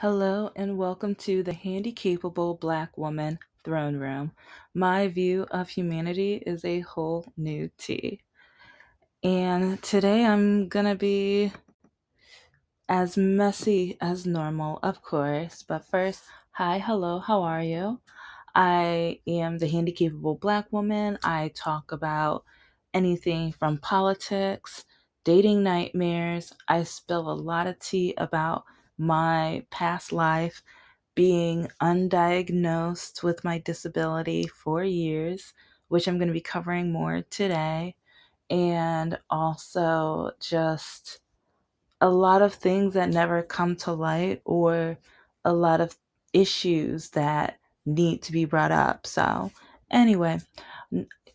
Hello and welcome to the Handicapable Black Woman Throne Room. My view of humanity is a whole new tea. And today I'm gonna be as messy as normal, of course. But first, hi, hello, how are you? I am the Handicapable Black Woman. I talk about anything from politics, dating nightmares. I spill a lot of tea about my past life being undiagnosed with my disability for years, which I'm going to be covering more today, and also just a lot of things that never come to light or a lot of issues that need to be brought up. So, anyway,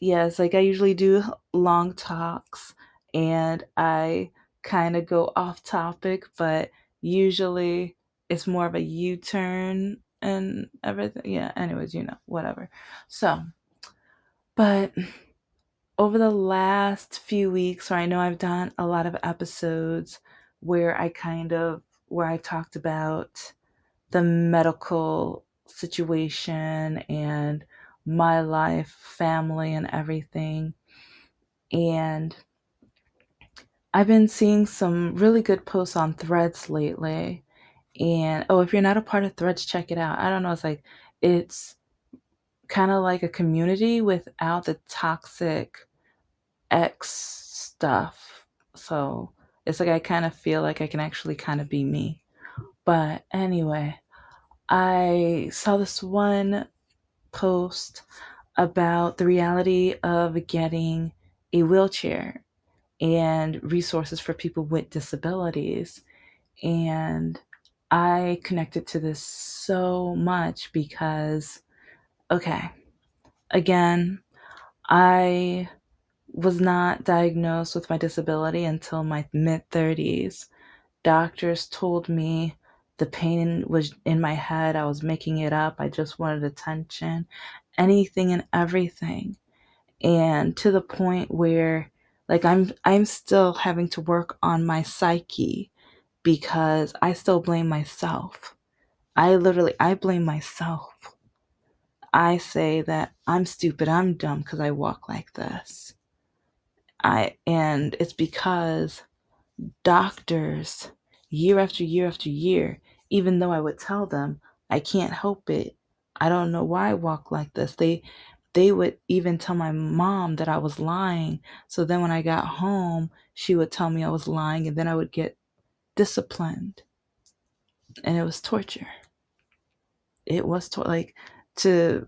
yes, like I usually do long talks and I kind of go off topic, but usually it's more of a U turn and everything. Yeah, anyways, whatever. So, but over the last few weeks, or I know I've done a lot of episodes where I talked about the medical situation and my life, family, and everything. And I've been seeing some really good posts on Threads lately. And if you're not a part of Threads, check it out. I don't know, it's kind of like a community without the toxic X stuff. So it's like I kind of feel like I can actually kind of be me. But anyway, I saw this one post about the reality of getting a wheelchair and resources for people with disabilities. And I connected to this so much because, okay, again, I was not diagnosed with my disability until my mid 30s. Doctors told me the pain was in my head. I was making it up. I just wanted attention, anything and everything. And to the point where like I'm still having to work on my psyche because I still blame myself. I blame myself. I say that I'm stupid, I'm dumb because I walk like this. And it's because doctors, year after year after year, even though I would tell them I can't help it, I don't know why I walk like this. They would even tell my mom that I was lying. So then when I got home, she would tell me I was lying, and then I would get disciplined, and it was torture. It was like to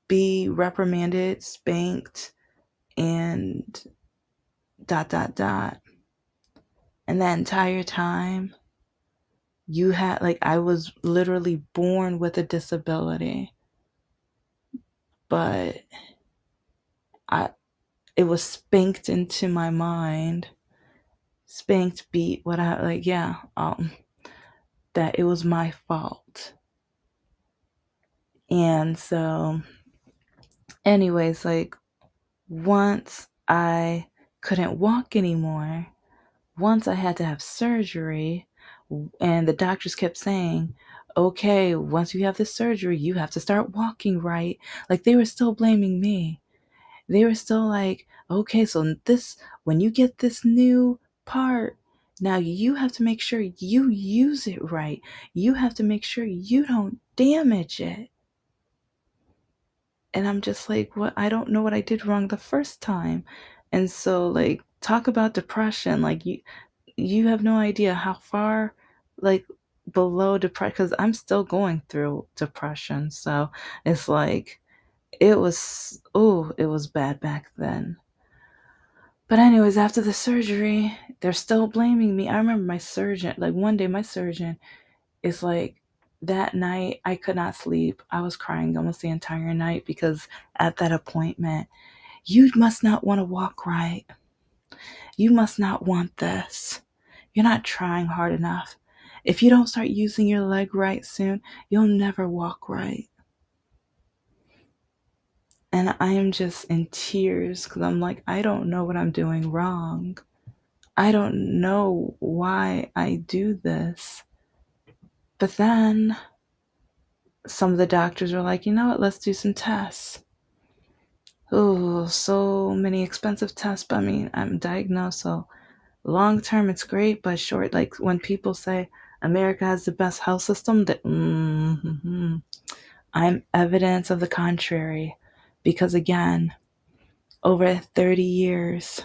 be reprimanded, spanked, and dot dot dot. And that entire time, I was literally born with a disability, but I it was spanked into my mind, spanked, beat, what I like, yeah, that it was my fault. And so, anyways, like once I couldn't walk anymore, once I had to have surgery, and the doctors kept saying, okay, once you have this surgery, you have to start walking right. Like they were still blaming me. They were still like, okay, so when you get this new part, now you have to make sure you use it right. You have to make sure you don't damage it. And I'm just like, what? I don't know what I did wrong the first time. And so, like, talk about depression. Like, you have no idea how far, like, below depression, because I'm still going through depression. So it's like, it was bad back then. But anyways, after the surgery, they're still blaming me. I remember my surgeon, like one day my surgeon is like, that night I could not sleep. I was crying almost the entire night because at that appointment, you must not want to walk right. You must not want this. You're not trying hard enough. If you don't start using your leg right soon, you'll never walk right. And I am just in tears because I'm like, I don't know what I'm doing wrong. I don't know why I do this. But then some of the doctors were like, you know what, let's do some tests. Oh, so many expensive tests. But I mean, I'm diagnosed, so long term it's great, but short, like when people say America has the best health system, that I'm evidence of the contrary. Because again, over 30 years,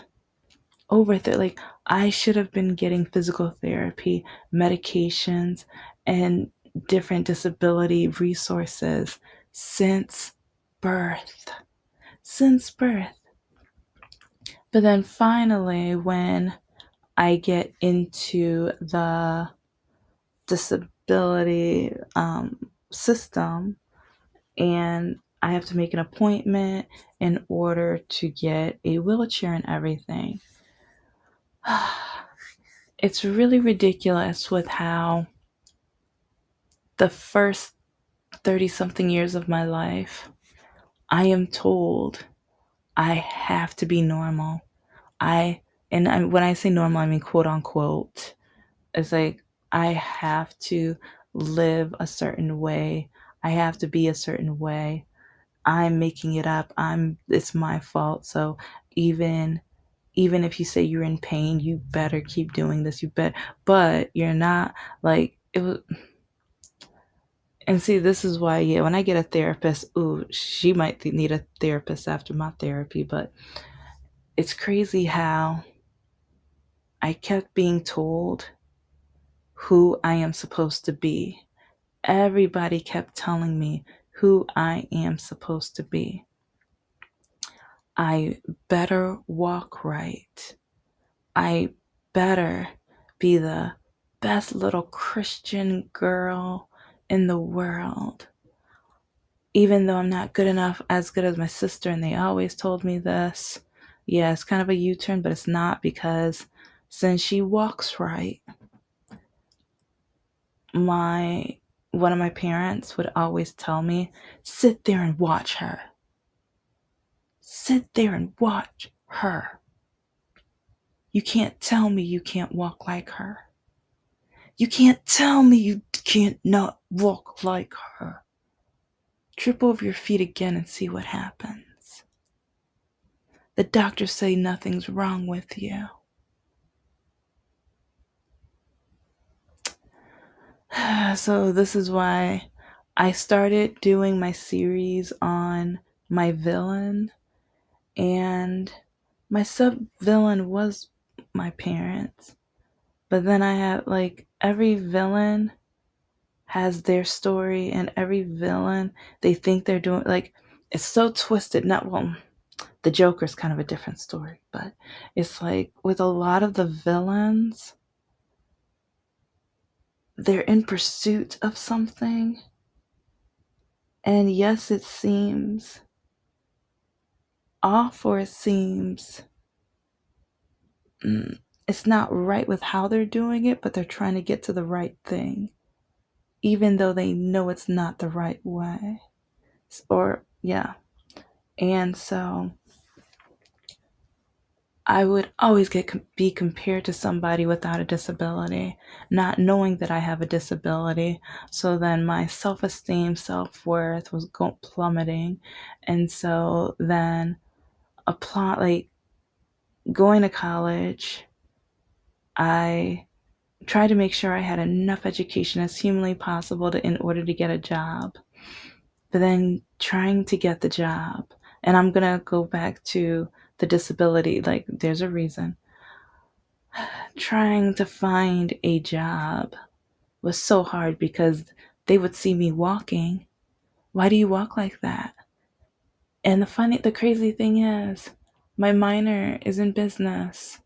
like I should have been getting physical therapy, medications, and different disability resources since birth. Since birth. But then finally, when I get into the disability system and I have to make an appointment in order to get a wheelchair and everything, it's really ridiculous with how the first 30 something years of my life, I am told I have to be normal. When I say normal, I mean quote unquote. It's like I have to live a certain way. I have to be a certain way. I'm making it up. It's my fault. So even if you say you're in pain, you better keep doing this. But you're not, like it was. And see, this is why, yeah, when I get a therapist, ooh, she might need a therapist after my therapy. But it's crazy how I kept being told who I am supposed to be. Everybody kept telling me who I am supposed to be. I better walk right. I better be the best little Christian girl in the world. Even though I'm not good enough, as good as my sister, and they always told me this. Yeah, it's kind of a U-turn, but it's not, because since she walks right, one of my parents would always tell me, sit there and watch her. Sit there and watch her. You can't tell me you can't walk like her. You can't tell me you can't not walk like her. Trip over your feet again and see what happens. The doctors say nothing's wrong with you. So this is why I started doing my series on my villain, and my sub-villain was my parents. But then I have, like, every villain has their story, and every villain, they think they're doing, like, it's so twisted. Not, well, the Joker's kind of a different story, but it's like with a lot of the villains, they're in pursuit of something. And yes, it seems off, or it seems it's not right with how they're doing it, but they're trying to get to the right thing, even though they know it's not the right way. Or, yeah. And so I would always be compared to somebody without a disability, not knowing that I have a disability. So then my self-esteem, self-worth was plummeting. And so then going to college, I tried to make sure I had enough education as humanly possible in order to get a job. But then trying to get the job, and I'm going to go back to the disability, like there's a reason. Trying to find a job was so hard because they would see me walking. Why do you walk like that? And the crazy thing is, my minor is in business.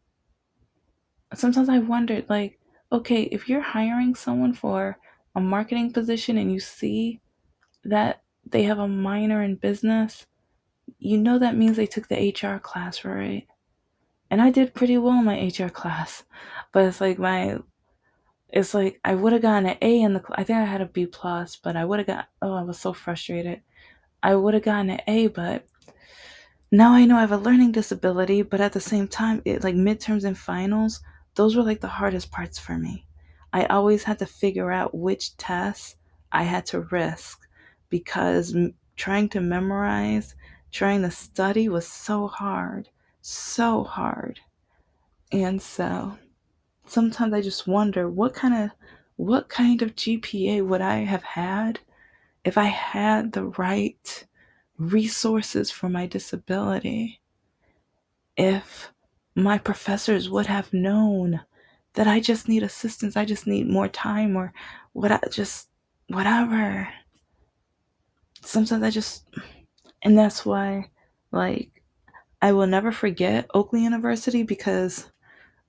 Sometimes I wondered, like, okay, if you're hiring someone for a marketing position and you see that they have a minor in business, you know that means they took the HR class, right? And I did pretty well in my HR class, but it's like I would have gotten an A in the I think I had a B plus, but I would have got, oh, I was so frustrated. I would have gotten an A, but now I know I have a learning disability. But at the same time, like midterms and finals, those were like the hardest parts for me. I always had to figure out which tests I had to risk because trying to memorize, trying to study was so hard, so hard. And so sometimes I just wonder what kind of GPA would I have had if I had the right resources for my disability, if my professors would have known that I just need assistance, I just need more time, or just whatever. Sometimes and that's why, like, I will never forget Oakley University because,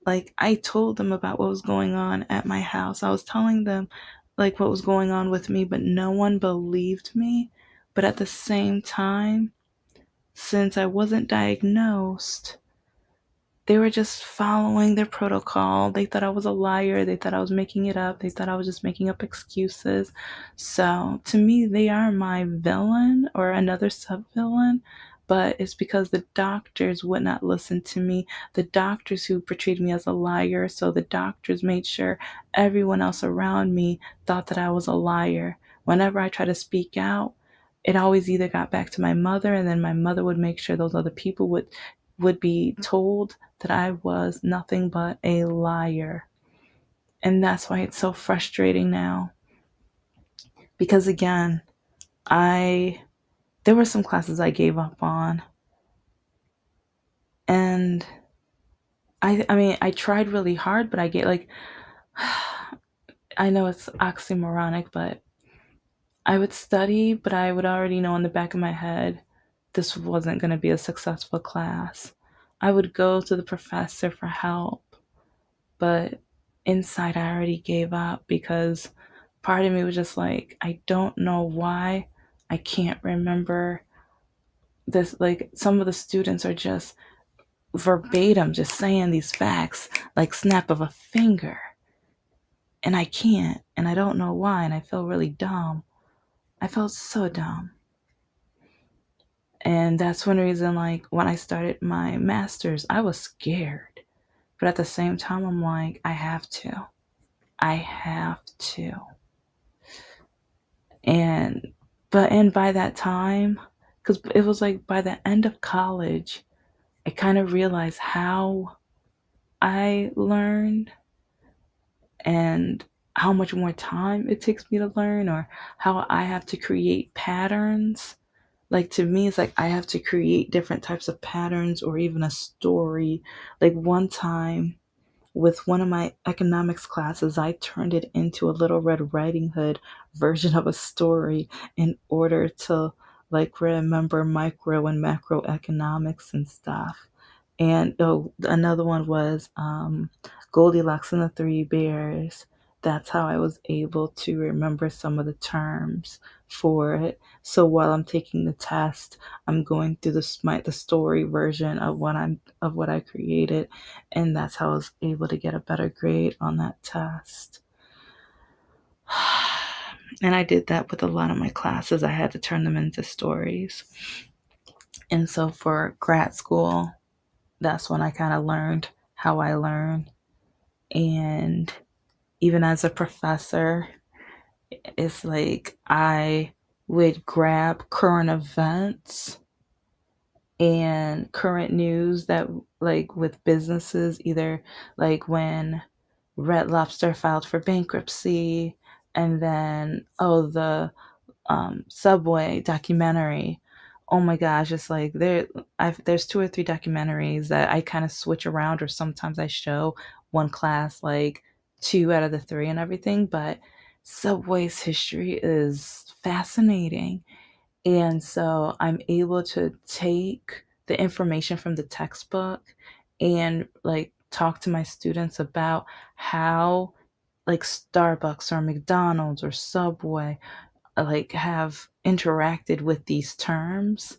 like, I told them about what was going on at my house. I was telling them, like, what was going on with me, but no one believed me. But at the same time, since I wasn't diagnosed, they were just following their protocol. They thought I was a liar. They thought I was making it up. They thought I was just making up excuses. So to me, they are my villain or another sub villain. But it's because the doctors would not listen to me. The doctors who portrayed me as a liar. So the doctors made sure everyone else around me thought that I was a liar. Whenever I tried to speak out, it always either got back to my mother, and then my mother would make sure those other people would be told that I was nothing but a liar. And that's why it's so frustrating now. Because again, I there were some classes I gave up on. And I mean, I tried really hard, but I get like I know it's oxymoronic, but I would study, but I would already know in the back of my head this wasn't going to be a successful class. I would go to the professor for help, but inside I already gave up because part of me was just like, I don't know why I can't remember this. Like, some of the students are just verbatim just saying these facts like snap of a finger, and I can't, and I don't know why, and I feel really dumb. I felt so dumb. And that's one reason, like, when I started my master's, I was scared, but at the same time I'm like, I have to. And by that time, because it was like by the end of college, I kind of realized how I learned and how much more time it takes me to learn, or how I have to create patterns. Like, to me, it's like I have to create different types of patterns or even a story. Like, one time, with one of my economics classes, I turned it into a Little Red Riding Hood version of a story in order to, like, remember micro and macroeconomics and stuff. And another one was Goldilocks and the Three Bears. That's how I was able to remember some of the terms for it. So while I'm taking the test, I'm going through the story version of what I created, and that's how I was able to get a better grade on that test. And I did that with a lot of my classes. I had to turn them into stories. And so for grad school, that's when I kind of learned how I learn. And even as a professor, it's like I would grab current events and current news that, like, with businesses, either like when Red Lobster filed for bankruptcy, and then the Subway documentary. Oh my gosh, it's like there's two or three documentaries that I kind of switch around, or sometimes I show one class like two out of the three and everything. But Subway's history is fascinating, and so I'm able to take the information from the textbook and, like, talk to my students about how, like, Starbucks or McDonald's or Subway, like, have interacted with these terms.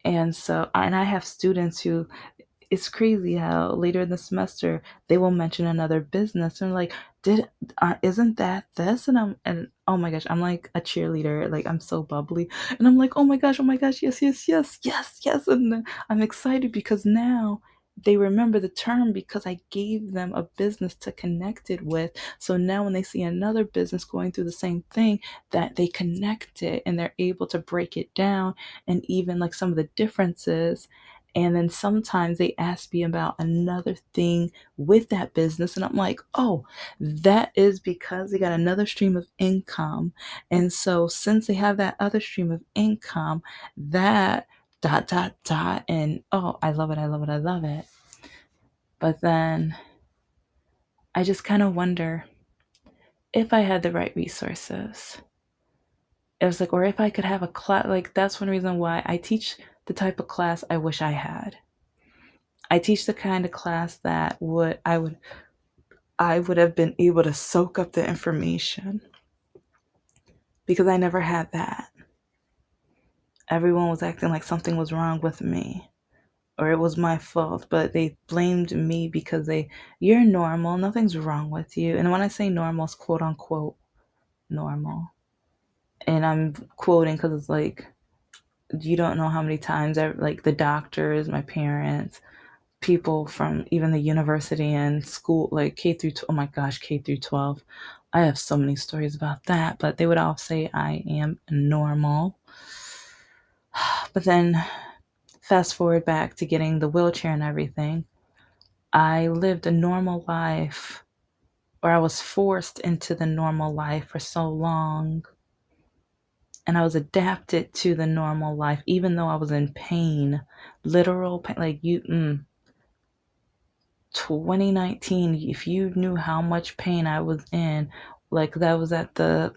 And I have students who, it's crazy how later in the semester they will mention another business and like, did isn't that this? And oh my gosh, I'm like a cheerleader. Like, I'm so bubbly, and I'm like, oh my gosh, yes, yes, yes, yes, yes. And then I'm excited because now they remember the term because I gave them a business to connect it with. So now when they see another business going through the same thing, that they connect it and they're able to break it down and even like some of the differences. And then sometimes they ask me about another thing with that business. And I'm like, oh, that is because they got another stream of income. And so since they have that other stream of income, that dot dot dot, and oh, I love it, I love it, I love it. But then I just kind of wonder if I had the right resources. It was like, or if I could have a class, like that's one reason why I teach the type of class I wish I had. I teach the kind of class that I would have been able to soak up the information because I never had that. Everyone was acting like something was wrong with me or it was my fault, but they blamed me because you're normal, nothing's wrong with you. And when I say normal, it's quote unquote normal. And I'm quoting because it's like, you don't know how many times like the doctors, my parents, people from even the university and school, like K through, oh my gosh, K through 12. I have so many stories about that, but they would all say I am normal. But then fast forward back to getting the wheelchair and everything. I lived a normal life, or I was forced into the normal life for so long. And I was adapted to the normal life, even though I was in pain, literal pain. 2019, if you knew how much pain I was in, like that was at the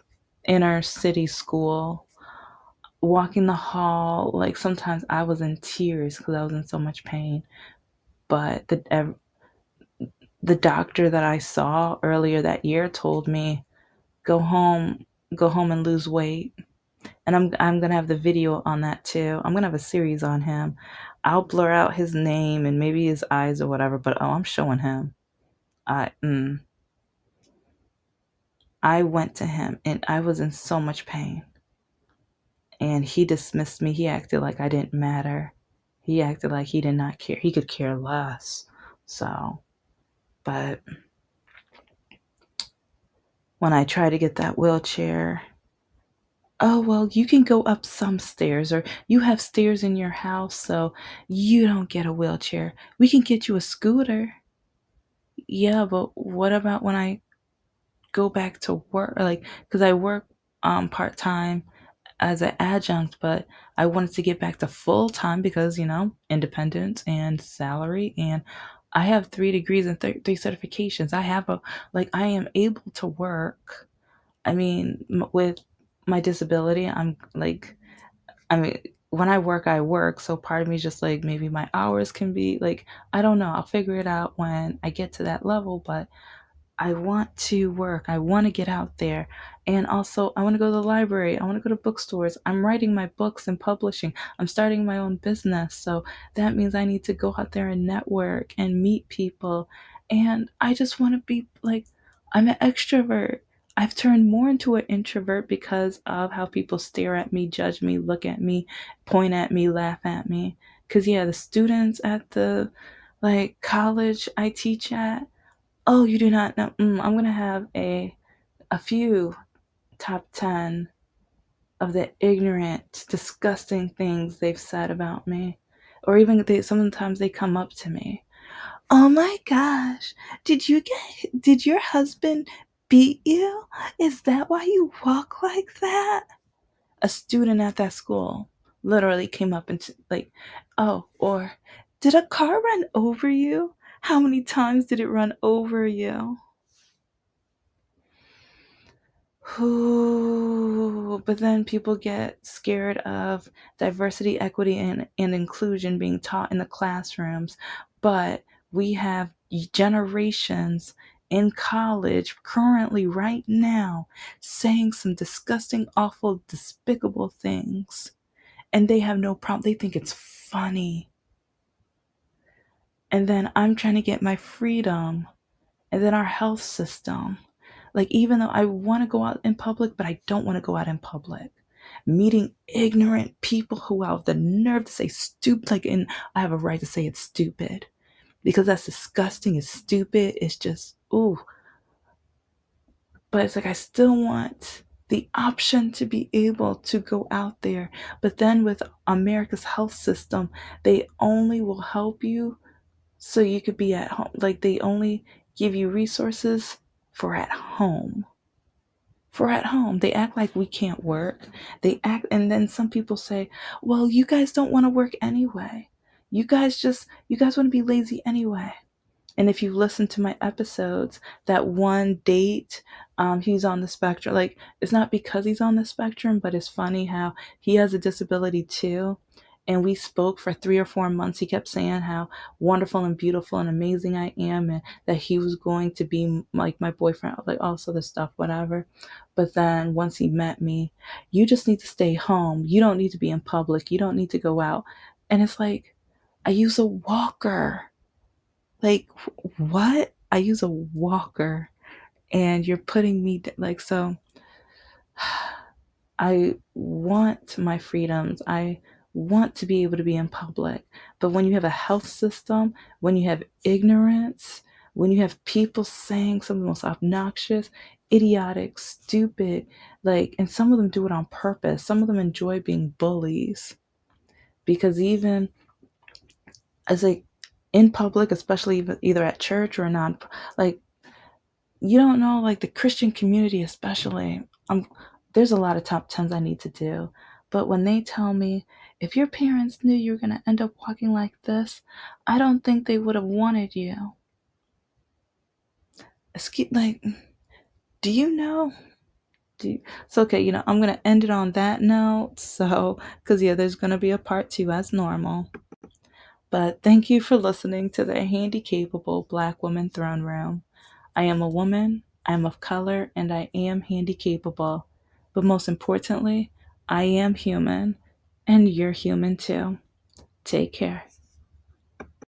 inner city school, walking the hall, like sometimes I was in tears because I was in so much pain. But the doctor that I saw earlier that year told me, go home, go home and lose weight. And I'm gonna have the video on that too. I'm gonna have a series on him. I'll blur out his name and maybe his eyes or whatever, but oh, I'm showing him. I I went to him and I was in so much pain. And he dismissed me. He acted like I didn't matter. He acted like he did not care. He could care less. So, but when I tried to get that wheelchair, oh, well, you can go up some stairs, or you have stairs in your house, so you don't get a wheelchair. We can get you a scooter. Yeah, but what about when I go back to work? Like, because I work part time as an adjunct, but I wanted to get back to full time because, independence and salary. And I have 3 degrees and three certifications. I am able to work. I mean, with my disability, when I work. So part of me is just like, maybe my hours can be like, I don't know. I'll figure it out when I get to that level. But I want to work. I want to get out there. And also, I want to go to the library. I want to go to bookstores. I'm writing my books and publishing. I'm starting my own business. So that means I need to go out there and network and meet people. And I just want to be like, I'm an extrovert. I've turned more into an introvert because of how people stare at me, judge me, look at me, point at me, laugh at me. Because, yeah, the students at the college I teach at, oh, you do not know. I'm gonna have a few top 10 of the ignorant, disgusting things they've said about me, or even sometimes they come up to me. Oh my gosh, did your husband beat you? Is that why you walk like that? A student at that school literally came up and oh, or did a car run over you? How many times did it run over you? Ooh, but then people get scared of diversity, equity, and inclusion being taught in the classrooms. But we have generations in college currently, right now, saying some disgusting, awful, despicable things. And they have no problem. They think it's funny. And then I'm trying to get my freedom. And then our health system. Like, even though I want to go out in public, but I don't want to go out in public. Meeting ignorant people who have the nerve to say stupid, and I have a right to say it's stupid. because that's disgusting, it's stupid, it's just, ooh. But it's like I still want the option to be able to go out there. But then with America's health system, they only will help you so you could be at home. Like they only give you resources for at home. For at home. They act like we can't work. They act, and then some people say, well, you guys don't want to work anyway. You guys want to be lazy anyway. And if you listen to my episodes, that one date, he's on the spectrum. Like, it's not because he's on the spectrum, but it's funny how he has a disability too. And we spoke for 3 or 4 months. He kept saying how wonderful and beautiful and amazing I am, and that he was going to be like my boyfriend, like all this other stuff, whatever. But then once he met me, you just need to stay home. You don't need to be in public. You don't need to go out. And it's like, I use a walker. Like, what? I use a walker and you're putting me like, so I want my freedoms. I want to be able to be in public. But when you have a health system, when you have ignorance, when you have people saying some of the most obnoxious, idiotic, stupid, like, and some of them do it on purpose. Some of them enjoy being bullies because even as like in public, especially either at church or not, like you don't know, like the Christian community, especially. There's a lot of top tens I need to do, but when they tell me if your parents knew you were gonna end up walking like this, I don't think they would have wanted you. Like, do you know? So okay, I'm gonna end it on that note. So, because yeah, there's gonna be a part two as normal. But thank you for listening to the Handicapable Black Woman Throne Room. I am a woman, I am of color, and I am handicapable. But most importantly, I am human, and you're human too. Take care.